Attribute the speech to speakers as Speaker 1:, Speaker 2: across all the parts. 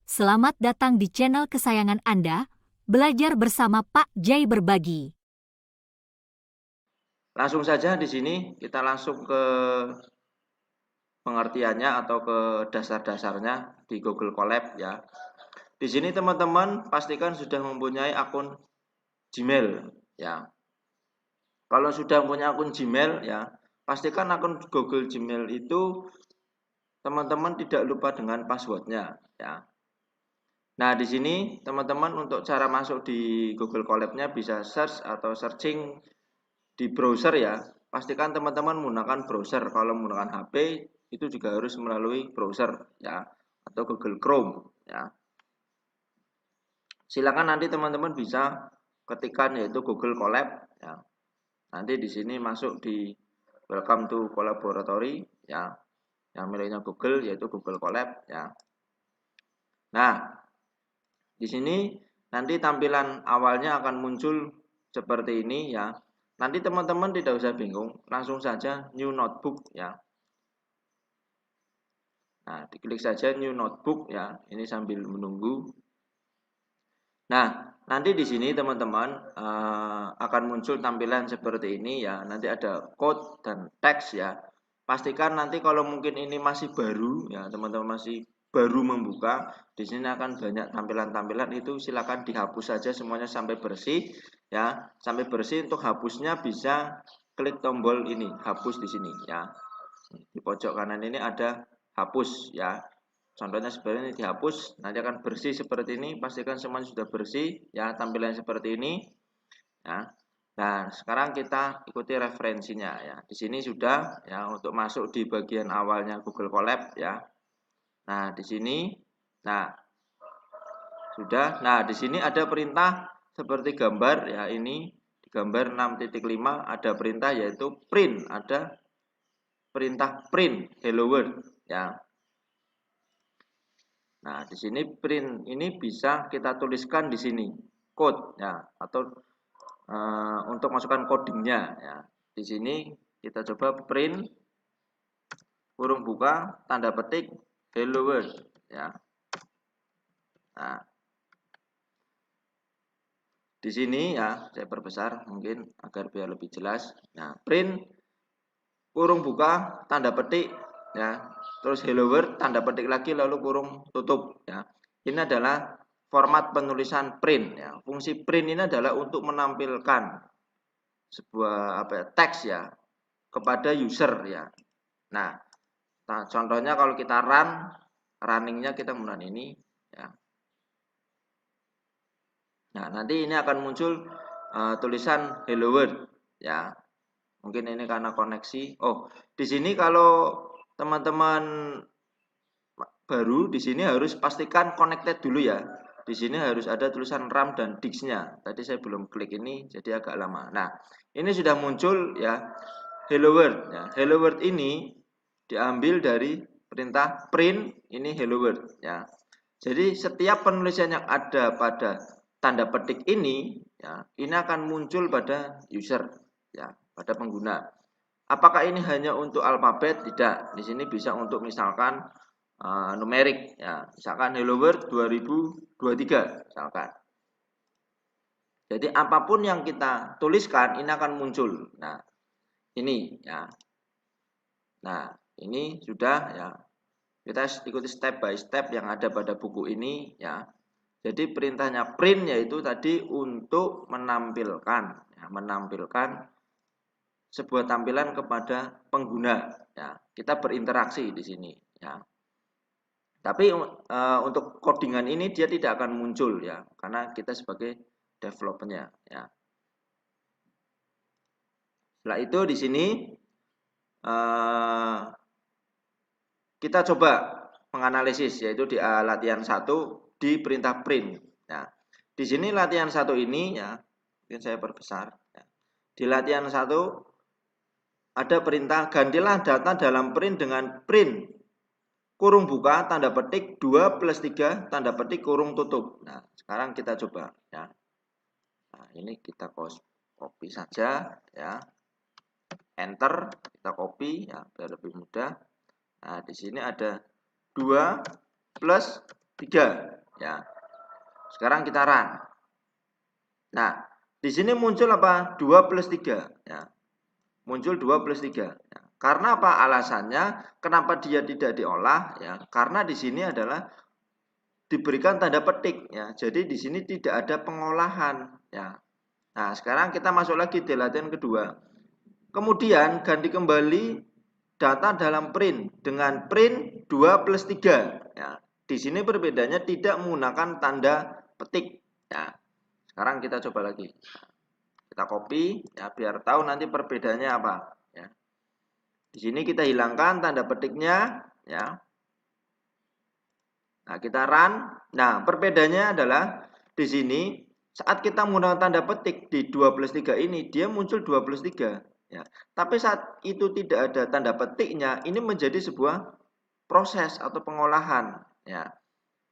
Speaker 1: Selamat datang di channel kesayangan Anda, Belajar Bersama Pak Jai Berbagi.
Speaker 2: Langsung saja di sini kita langsung ke pengertiannya atau ke dasar-dasarnya di Google Colab ya. Di sini teman-teman pastikan sudah mempunyai akun Gmail ya. Kalau sudah punya akun Gmail ya, pastikan akun Google Gmail itu teman-teman tidak lupa dengan passwordnya ya. Nah, di sini teman-teman untuk cara masuk di Google Colab-nya bisa search atau searching di browser ya. Pastikan teman-teman menggunakan browser. Kalau menggunakan HP itu juga harus melalui browser ya atau Google Chrome ya. Silakan nanti teman-teman bisa ketikkan yaitu Google Colab ya. Nanti di sini masuk di Welcome to Collaboratory ya. Yang miliknya Google yaitu Google Colab ya. Nah, di sini nanti tampilan awalnya akan muncul seperti ini ya. Nanti teman-teman tidak usah bingung, langsung saja new notebook ya. Nah, diklik saja new notebook ya. Ini sambil menunggu. Nah, nanti di sini teman-teman akan muncul tampilan seperti ini ya. Nanti ada code dan teks ya. Pastikan nanti kalau mungkin ini masih baru ya, teman-teman masih baru membuka, di sini akan banyak tampilan-tampilan itu silakan dihapus saja semuanya sampai bersih ya. Sampai bersih, untuk hapusnya bisa klik tombol ini, hapus di sini ya. Di pojok kanan ini ada hapus ya. Contohnya seperti ini, dihapus, nanti akan bersih seperti ini. Pastikan semuanya sudah bersih ya, tampilan seperti ini ya. Nah, sekarang kita ikuti referensinya ya. Di sini sudah ya untuk masuk di bagian awalnya Google Colab ya. Nah, di sini nah sudah. Nah, di sini ada perintah seperti gambar ya, ini di gambar 6.5 ada perintah yaitu print, ada perintah print hello world ya. Nah, di sini print ini bisa kita tuliskan di sini code ya atau untuk masukkan codingnya ya. Di sini kita coba print kurung buka tanda petik hello world ya. Nah, di sini ya saya perbesar mungkin agar biar lebih jelas. Nah, print kurung buka tanda petik ya. Terus hello world tanda petik lagi lalu kurung tutup ya. Ini adalah format penulisan print ya. Fungsi print ini adalah untuk menampilkan sebuah teks ya kepada user ya. Nah, contohnya kalau kita runningnya kita menggunakan ini ya. Nah, nanti ini akan muncul tulisan hello world ya. Mungkin ini karena koneksi. Oh, di sini kalau teman-teman baru di sini harus pastikan connected dulu ya. Di sini harus ada tulisan RAM dan disk-nya. Tadi saya belum klik ini jadi agak lama. Nah, ini sudah muncul ya hello world ya. Hello world ini diambil dari perintah print ini hello world ya. Jadi setiap penulisan yang ada pada tanda petik ini ya, ini akan muncul pada user ya, pada pengguna. Apakah ini hanya untuk alfabet? Tidak. Di sini bisa untuk misalkan numerik ya, misalkan hello world 2023 misalkan. Jadi apapun yang kita tuliskan ini akan muncul. Nah, ini ya. Nah, ini sudah ya. Kita ikuti step by step yang ada pada buku ini ya. Jadi perintahnya print yaitu tadi untuk menampilkan ya, menampilkan sebuah tampilan kepada pengguna ya. Kita berinteraksi di sini ya. Tapi untuk codingan ini dia tidak akan muncul ya, karena kita sebagai developernya ya. Setelah itu di sini kita coba menganalisis yaitu di latihan 1 di perintah print. Nah, di sini latihan 1 ini ya, mungkin saya perbesar ya. Di latihan 1 ada perintah gantilah data dalam print dengan print kurung buka tanda petik 2 plus 3 tanda petik kurung tutup. Nah, sekarang kita coba ya. Nah, ini kita copy saja ya. Enter, kita copy ya biar lebih mudah. Nah, di sini ada 2 plus 3 ya. Sekarang kita run. Nah, di sini muncul apa? 2 plus 3, ya. Muncul 2 plus 3. Ya. Karena apa? Alasannya kenapa dia tidak diolah, ya. Karena di sini adalah diberikan tanda petik, ya. Jadi di sini tidak ada pengolahan, ya. Nah, sekarang kita masuk lagi di latihan kedua. Kemudian ganti kembali data dalam print dengan print 2 plus 3. Ya. Di sini perbedaannya tidak menggunakan tanda petik. Ya. Sekarang kita coba lagi. Kita copy ya biar tahu nanti perbedaannya apa. Ya. Di sini kita hilangkan tanda petiknya. Ya. Nah, kita run. Nah, perbedaannya adalah di sini saat kita menggunakan tanda petik di 2 plus 3 ini, dia muncul 2 plus 3. Ya. Tapi saat itu tidak ada tanda petiknya, ini menjadi sebuah proses atau pengolahan. Ya.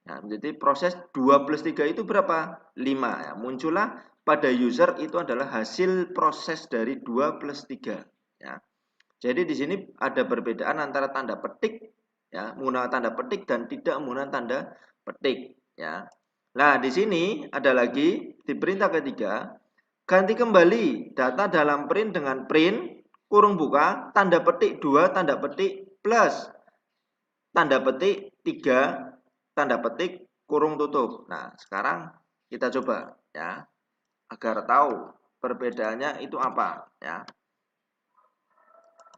Speaker 2: Nah, jadi proses 2 plus 3 itu berapa? 5. Ya. Muncullah pada user itu adalah hasil proses dari 2 plus 3. Ya. Jadi di sini ada perbedaan antara tanda petik, ya, menggunakan tanda petik dan tidak menggunakan tanda petik. Ya. Nah, di sini ada lagi di perintah ketiga, ganti kembali data dalam print dengan print, kurung buka, tanda petik 2, tanda petik plus tanda petik 3, tanda petik kurung tutup. Nah, sekarang kita coba ya agar tahu perbedaannya itu apa ya.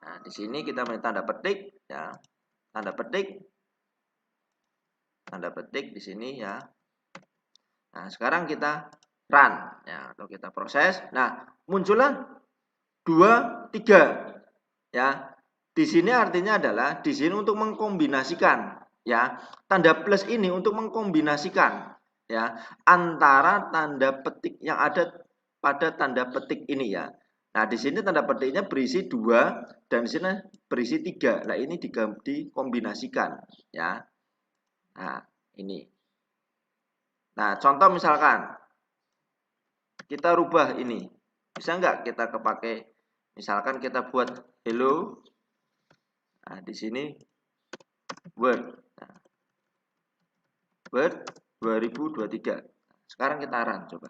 Speaker 2: Nah, di sini kita punya tanda petik ya. Tanda petik di sini ya. Nah, sekarang kita run ya atau kita proses. Nah, muncullah 2, 3 ya. Di sini artinya adalah di sini untuk mengkombinasikan ya. Tanda plus ini untuk mengkombinasikan ya antara tanda petik yang ada pada tanda petik ini ya. Nah, di sini tanda petiknya berisi 2 dan di sini berisi 3. Nah, ini dikombinasikan ya. Nah, ini. Nah, contoh misalkan kita rubah ini. Bisa nggak kita kepake misalkan kita buat hello. Nah, di sini Word. Nah, Word 2023. Sekarang kita run coba.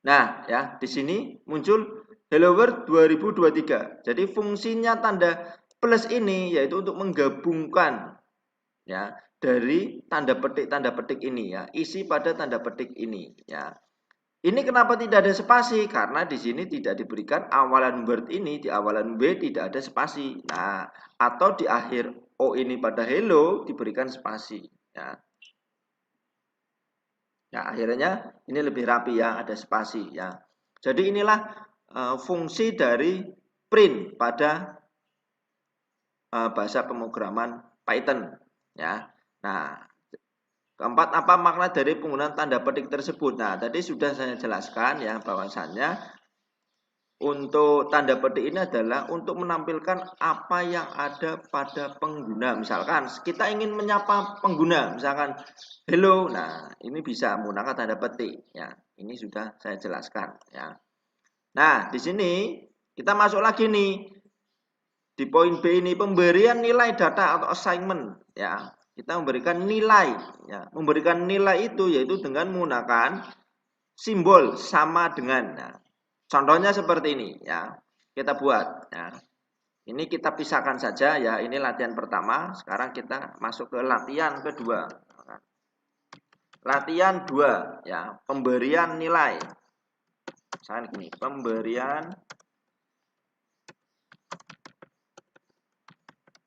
Speaker 2: Nah, ya, di sini muncul Hello World 2023. Jadi fungsinya tanda plus ini yaitu untuk menggabungkan ya dari tanda petik ini ya, isi pada tanda petik ini ya. Ini kenapa tidak ada spasi? Karena di sini tidak diberikan awalan word ini, di awalan W tidak ada spasi. Nah, atau di akhir O ini pada hello diberikan spasi ya. Ya, akhirnya ini lebih rapi ya, ada spasi ya. Jadi inilah fungsi dari print pada bahasa pemrograman Python ya. Nah, keempat, apa makna dari penggunaan tanda petik tersebut? Nah, tadi sudah saya jelaskan ya bahwasannya untuk tanda petik ini adalah untuk menampilkan apa yang ada pada pengguna. Misalkan kita ingin menyapa pengguna, misalkan hello. Nah, ini bisa menggunakan tanda petik ya. Ini sudah saya jelaskan ya. Nah, di sini kita masuk lagi nih. Di poin B ini pemberian nilai data atau assignment ya. Kita memberikan nilai ya. Memberikan nilai itu yaitu dengan menggunakan simbol sama dengan. Nah, contohnya seperti ini ya. Kita buat ya. Ini kita pisahkan saja ya. Ini latihan pertama. Sekarang kita masuk ke latihan kedua. Latihan 2 ya, pemberian nilai. Misalkan gini, pemberian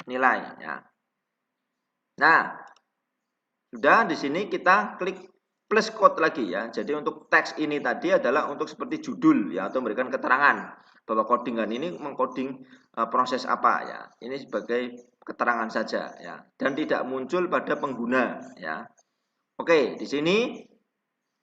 Speaker 2: nilai ya. Nah, sudah di sini kita klik plus code lagi ya. Jadi untuk teks ini tadi adalah untuk seperti judul ya atau memberikan keterangan bahwa codingan ini mengcoding proses apa ya. Ini sebagai keterangan saja ya dan tidak muncul pada pengguna ya. Oke, di sini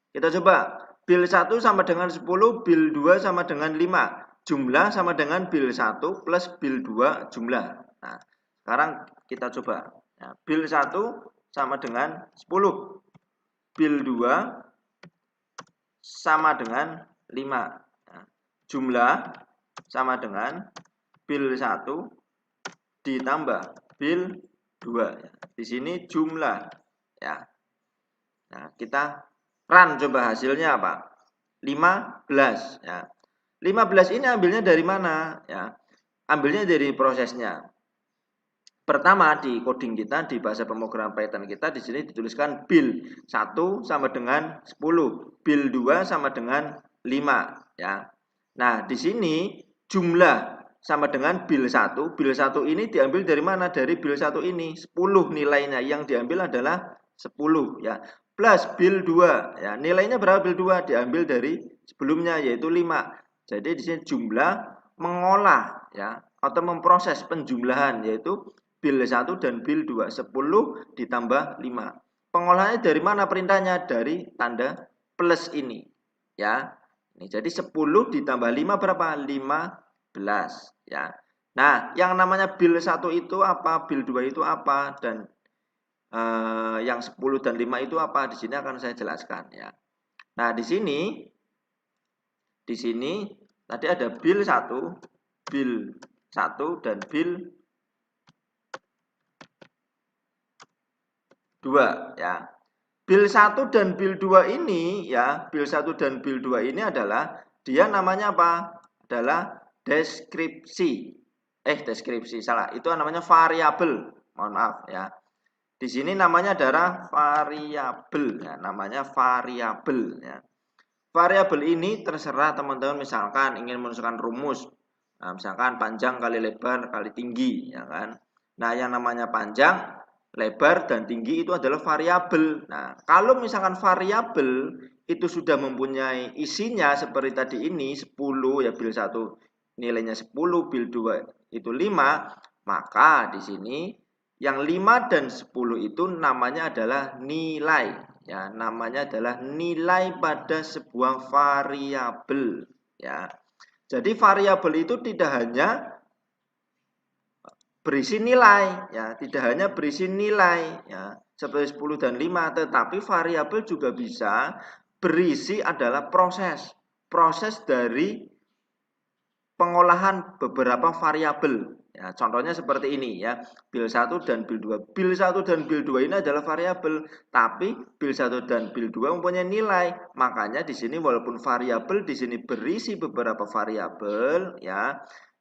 Speaker 2: kita coba bil 1 sama dengan 10, bil 2 sama dengan 5. Jumlah sama dengan bil 1 plus bil 2 jumlah. Nah, sekarang kita coba. Ya, bil 1 sama dengan 10. Bil 2 sama dengan 5. Nah, jumlah sama dengan bil 1 ditambah bil 2. Di sini jumlah ya. Nah, kita run coba hasilnya apa? 15 ya. 15 ini ambilnya dari mana ya? Ambilnya dari prosesnya. Pertama di coding kita di bahasa pemrograman Python kita di sini dituliskan build 1 sama dengan 10, build 2 sama dengan 5 ya. Nah, di sini jumlah sama dengan build 1. Build 1 ini diambil dari mana? Dari build 1 ini 10 nilainya, yang diambil adalah 10 ya. Plus build 2 ya. Nilainya berapa build 2? Diambil dari sebelumnya yaitu 5. Jadi di sini jumlah mengolah ya atau memproses penjumlahan yaitu build 1 dan build 2. 10 ditambah 5. Pengolahannya dari mana perintahnya? Dari tanda plus ini ya. Ini jadi 10 ditambah 5 berapa? 15 ya. Nah, yang namanya build 1 itu apa? Build 2 itu apa? Dan yang 10 dan 5 itu apa? Di sini akan saya jelaskan ya. Nah, di sini tadi ada build 1 dan build 2 ya. Build 1 dan build 2 ini ya, build 1 dan build 2 ini adalah dia namanya apa? Adalah deskripsi. Deskripsi salah. Itu namanya variabel. Mohon maaf ya. Di sini namanya adalah variabel ya, namanya variabel ya. Variabel ini terserah teman-teman misalkan ingin menunjukkan rumus. Nah, misalkan panjang kali lebar kali tinggi ya kan. Nah, yang namanya panjang, lebar dan tinggi itu adalah variabel. Nah, kalau misalkan variabel itu sudah mempunyai isinya seperti tadi ini 10 ya, build 1 nilainya 10, build 2 itu 5, maka di sini yang 5 dan 10 itu namanya adalah nilai. Ya, namanya adalah nilai pada sebuah variabel ya. Jadi variabel itu tidak hanya berisi nilai ya, tidak hanya berisi nilai ya, seperti 10 dan 5, tetapi variabel juga bisa berisi adalah proses dari pengolahan beberapa variabel. Ya, contohnya seperti ini ya, build 1 dan build 2. Build 1 dan build 2 ini adalah variabel, tapi build 1 dan build 2 mempunyai nilai. Makanya di sini walaupun variabel di sini berisi beberapa variabel ya,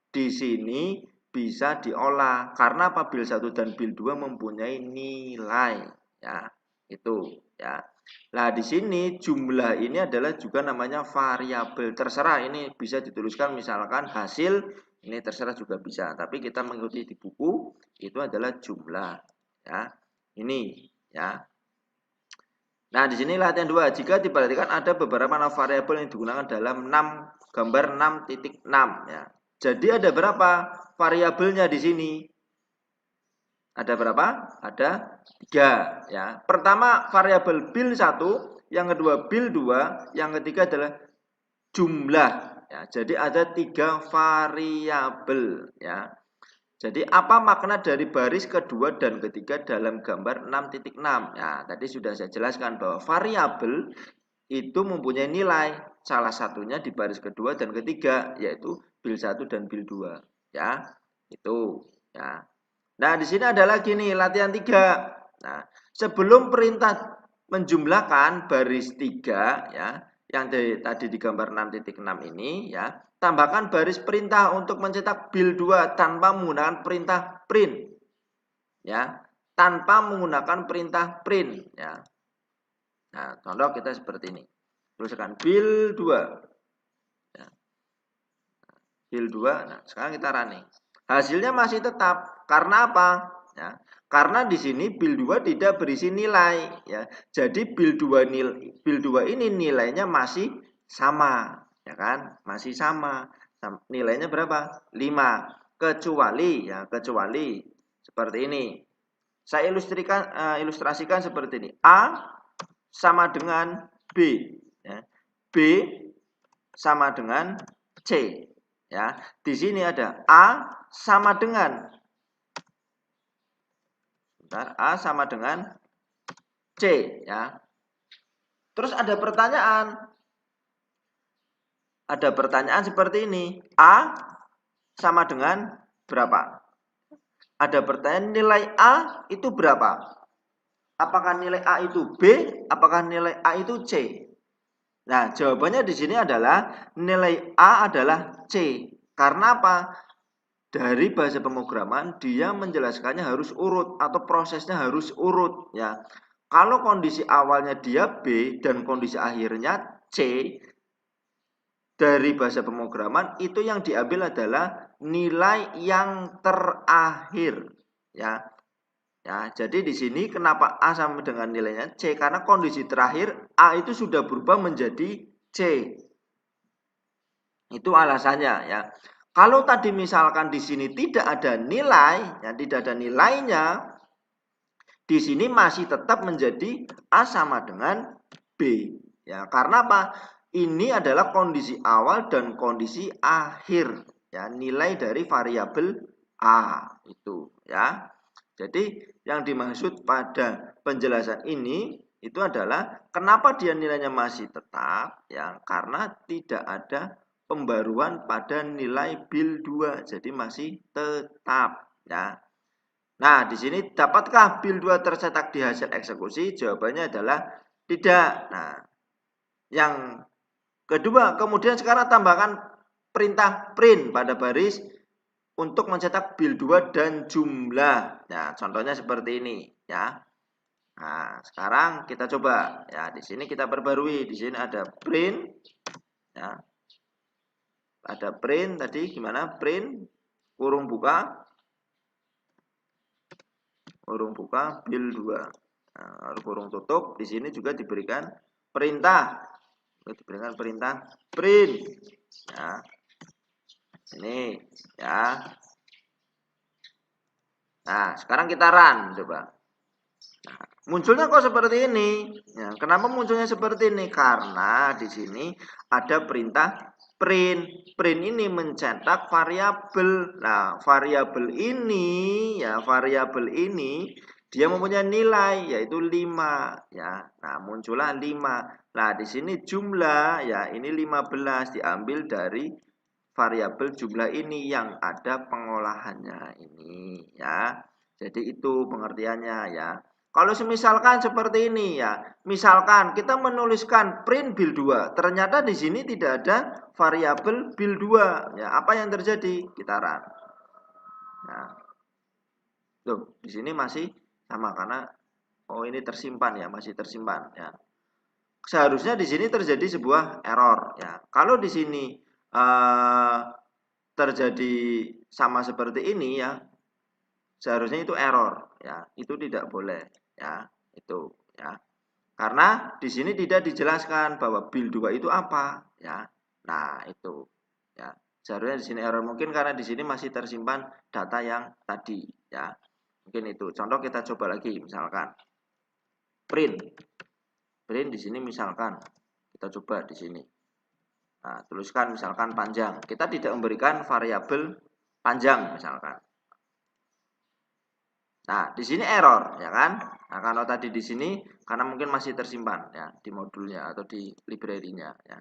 Speaker 2: di sini bisa diolah karena apa? Build 1 dan build 2 mempunyai nilai ya. Itu ya. Nah, di sini jumlah ini adalah juga namanya variabel. Terserah ini bisa dituliskan misalkan hasil, ini terserah juga bisa. Tapi kita mengikuti di buku itu adalah jumlah ya. Ini ya. Nah, di sini latihan 2. Jika diperhatikan ada beberapa nama variabel yang digunakan dalam gambar 6.6 ya. Jadi ada berapa variabelnya di sini? Ada berapa? Ada 3 ya. Pertama variabel build 1, yang kedua build 2, yang ketiga adalah jumlah ya. Jadi ada 3 variabel ya. Jadi apa makna dari baris kedua dan ketiga dalam gambar 6.6? Ya, tadi sudah saya jelaskan bahwa variabel itu mempunyai nilai. Salah satunya di baris kedua dan ketiga yaitu build 1 dan build 2 ya. Itu ya. Nah, di sini ada lagi nih latihan 3. Nah, sebelum perintah menjumlahkan baris 3 ya, yang tadi di gambar 6.6 ini ya, tambahkan baris perintah untuk mencetak build 2 tanpa menggunakan perintah print. Ya, tanpa menggunakan perintah print ya. Nah, contoh kita seperti ini. Tuliskan build 2. Ya. Build 2. Nah, sekarang kita running. Hasilnya masih tetap. Karena apa? Ya, karena di sini build 2 tidak berisi nilai ya. Jadi build 2 ini nilainya masih sama, ya kan? Masih sama. Nilainya berapa? 5. Kecuali seperti ini. Saya ilustrasikan seperti ini. A sama dengan B ya. B sama dengan C ya. Di sini ada A sama dengan A sama dengan C ya. Terus ada pertanyaan. Ada pertanyaan seperti ini. A sama dengan berapa? Ada pertanyaan nilai A itu berapa? Apakah nilai A itu B? Apakah nilai A itu C? Nah, jawabannya di sini adalah nilai A adalah C. Karena apa? Dari bahasa pemrograman dia menjelaskannya harus urut atau prosesnya harus urut ya. Kalau kondisi awalnya dia B dan kondisi akhirnya C, dari bahasa pemrograman itu yang diambil adalah nilai yang terakhir ya. Ya, jadi di sini kenapa A sama dengan nilainya C? Karena kondisi terakhir A itu sudah berubah menjadi C. Itu alasannya ya. Kalau tadi misalkan di sini tidak ada nilai, ya tidak ada nilainya, di sini masih tetap menjadi A sama dengan B. Ya, karena apa? Ini adalah kondisi awal dan kondisi akhir. Ya, nilai dari variabel A itu ya. Jadi yang dimaksud pada penjelasan ini itu adalah kenapa dia nilainya masih tetap ya karena tidak ada pembaruan pada nilai bil 2 jadi masih tetap ya. Nah, di sini dapatkah bil 2 tercetak di hasil eksekusi? Jawabannya adalah tidak. Nah, yang kedua, kemudian sekarang tambahkan perintah print pada baris untuk mencetak bil 2 dan jumlah. Nah, contohnya seperti ini ya. Nah, sekarang kita coba ya. Di sini kita perbarui. Di sini ada print ya. Ada print tadi gimana? Print kurung buka bil 2. Nah, kurung tutup. Di sini juga diberikan perintah. Diberikan perintah print. Ya. Ini ya. Nah, sekarang kita run coba. Nah, munculnya kok seperti ini? Ya, kenapa munculnya seperti ini? Karena di sini ada perintah print. Print ini mencetak variabel. Nah, variabel ini dia mempunyai nilai yaitu 5 ya. Nah, muncullah 5. Nah, di sini jumlah ya ini 15 diambil dari variabel jumlah ini yang ada pengolahannya ini ya. Jadi itu pengertiannya ya. Kalau misalkan seperti ini ya, misalkan kita menuliskan print bil 2, ternyata di sini tidak ada variabel bil 2 ya. Apa yang terjadi? Kita run. Nah, tuh di sini masih sama karena oh ini tersimpan ya, masih tersimpan ya. Seharusnya di sini terjadi sebuah error ya. Kalau di sini terjadi sama seperti ini ya, seharusnya itu error ya. Itu tidak boleh ya. Itu ya. Karena di sini tidak dijelaskan bahwa bil 2 itu apa ya. Nah, itu ya. Seharusnya di sini error mungkin karena di sini masih tersimpan data yang tadi ya. Mungkin itu. Contoh kita coba lagi misalkan print. Print di sini misalkan kita coba di sini. Nah, tuliskan misalkan panjang. Kita tidak memberikan variabel panjang misalkan. Nah, di sini error, ya kan? Nah, kalau tadi di sini karena mungkin masih tersimpan ya di modulnya atau di library-nya ya.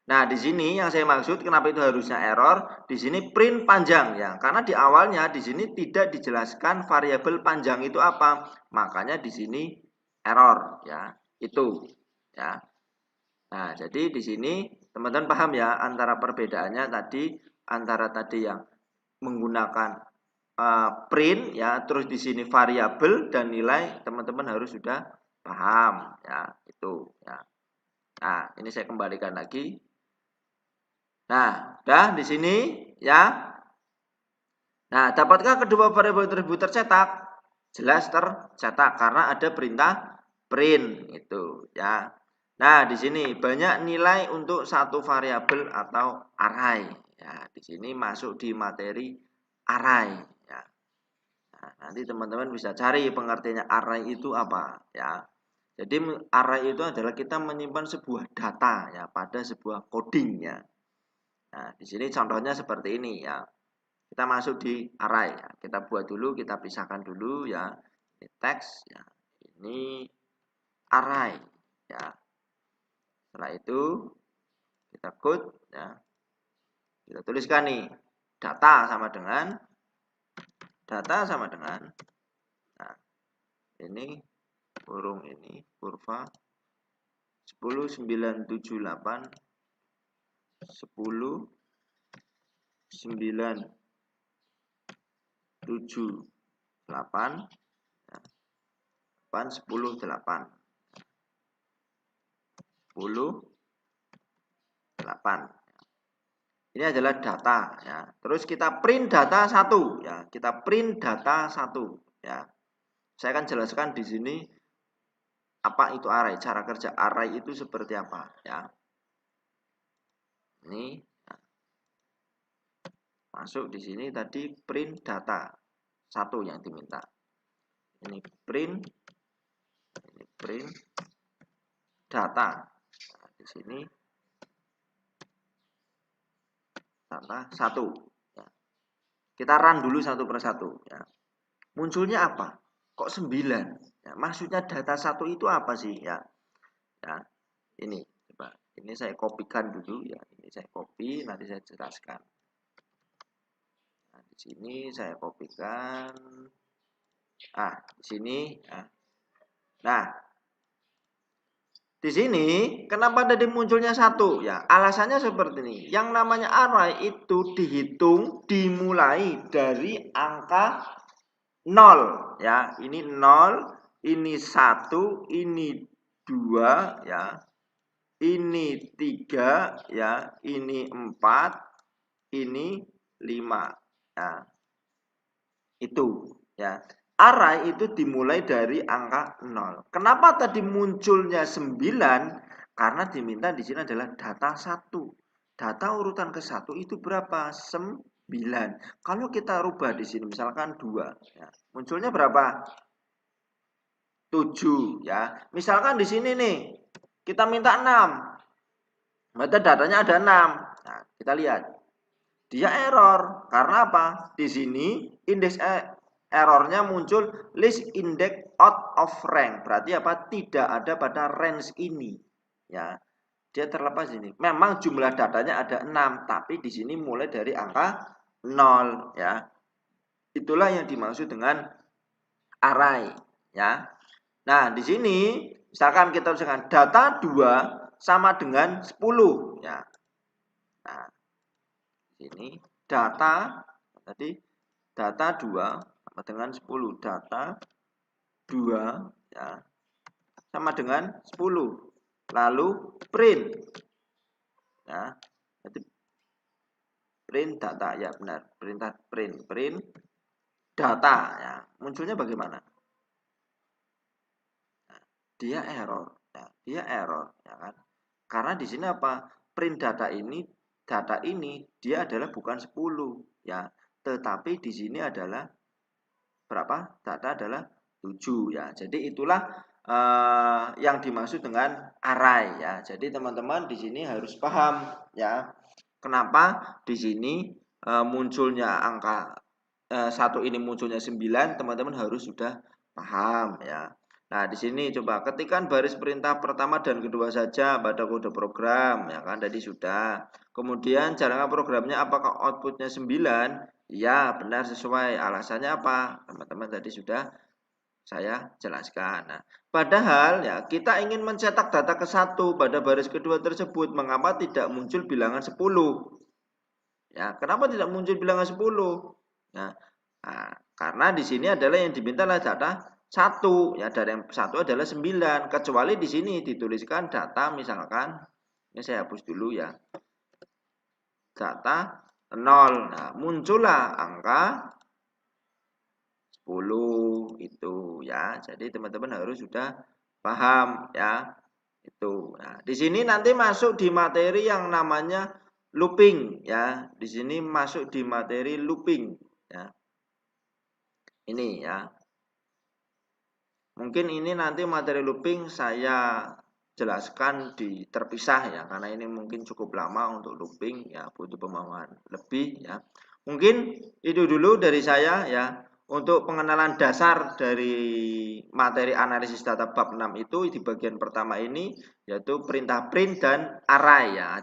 Speaker 2: Nah, di sini yang saya maksud kenapa itu harusnya error? Di sini print panjang ya. Karena di awalnya di sini tidak dijelaskan variabel panjang itu apa. Makanya di sini error ya. Itu ya. Nah, jadi di sini teman-teman paham ya antara perbedaannya tadi antara tadi yang menggunakan print ya, terus di sini variabel dan nilai teman-teman harus sudah paham ya, itu ya. Nah, ini saya kembalikan lagi. Nah, udah di sini ya. Nah, dapatkah kedua variabel tersebut tercetak? Jelas tercetak karena ada perintah print itu ya. Nah, di sini banyak nilai untuk satu variabel atau array ya. Di sini masuk di materi array ya. Nah, nanti teman-teman bisa cari pengertiannya array itu apa ya. Jadi array itu adalah kita menyimpan sebuah data ya pada sebuah coding ya. Nah, di sini contohnya seperti ini ya. Kita masuk di array ya. Kita buat dulu, kita pisahkan dulu ya. Ini teks ya. Ini array ya. Setelah itu kita code ya. Kita tuliskan nih data sama dengan nah, ini kurung ini kurva 10 9 7 8 10 9 7 8 8 10 8 10 8. Ini adalah data ya. Terus kita print data 1 ya. Kita print data 1 ya. Saya akan jelaskan di sini apa itu array, cara kerja array itu seperti apa ya. Ini ya. Masuk di sini tadi print data 1 yang diminta. Ini print data. Nah, di sini data 1 ya. Kita run dulu satu persatu ya. Munculnya apa? Kok 9? Ya, maksudnya data 1 itu apa sih ya? Ya. Ini coba. Ini saya kopikan dulu ya. Ini saya copy, nanti saya jelaskan. Nah, di sini saya kopikan. Di sini ya. Nah, di sini kenapa tadi munculnya 1 ya? Alasannya seperti ini. Yang namanya array itu dihitung dimulai dari angka 0 ya. Ini 0, ini 1, ini 2 ya. Ini 3 ya, ini 4, ini 5 ya. Itu ya. Array itu dimulai dari angka 0. Kenapa tadi munculnya 9? Karena diminta di sini adalah data 1. Data urutan ke 1 itu berapa? 9. Kalau kita rubah di sini misalkan 2, ya, munculnya berapa? 7 ya. Misalkan di sini nih kita minta 6. Berarti datanya ada 6. Nah, kita lihat. Dia error. Karena apa? Di sini indeks errornya muncul list index out of rank. Berarti apa? Tidak ada pada range ini. Ya. Dia terlepas ini. Memang jumlah datanya ada 6, tapi di sini mulai dari angka 0 ya. Itulah yang dimaksud dengan array ya. Nah, di sini misalkan kita tuliskan data 2 sama dengan 10 ya. Nah, ini data tadi data 2 sama dengan 10. Data 2 ya sama dengan 10. Lalu print ya. Jadi print data ya benar. Print data ya. Munculnya bagaimana? Nah, dia error ya. Dia error ya kan. Karena di sini apa? Print data ini dia adalah bukan 10 ya, tetapi di sini adalah berapa? Data adalah 7 ya. Jadi itulah yang dimaksud dengan array ya. Jadi teman-teman di sini harus paham ya. Kenapa di sini munculnya angka 1 ini munculnya 9, teman-teman harus sudah paham ya. Nah, di sini coba ketikkan baris perintah pertama dan kedua saja pada kode program ya kan tadi sudah. Kemudian jalankan programnya apakah outputnya 9? Ya, benar sesuai. Alasannya apa? Teman-teman tadi sudah saya jelaskan. Nah, padahal ya kita ingin mencetak data ke 1 pada baris kedua tersebut. Mengapa tidak muncul bilangan 10? Ya, kenapa tidak muncul bilangan 10? Nah, karena di sini adalah yang diminta adalah data 1 ya, dari yang 1 adalah 9, kecuali di sini dituliskan data misalkan ini saya hapus dulu ya. Data 0. Nah, muncullah angka 10 itu ya. Jadi teman-teman harus sudah paham ya. Itu. Nah, di sini nanti masuk di materi yang namanya looping ya. Di sini masuk di materi looping ya. Ini ya. Mungkin ini nanti materi looping saya jelaskan di terpisah ya, karena ini mungkin cukup lama untuk looping ya, butuh pemahaman lebih ya. Mungkin itu dulu dari saya ya. Untuk pengenalan dasar dari materi analisis data bab 6 itu di bagian pertama ini yaitu perintah print dan array ya.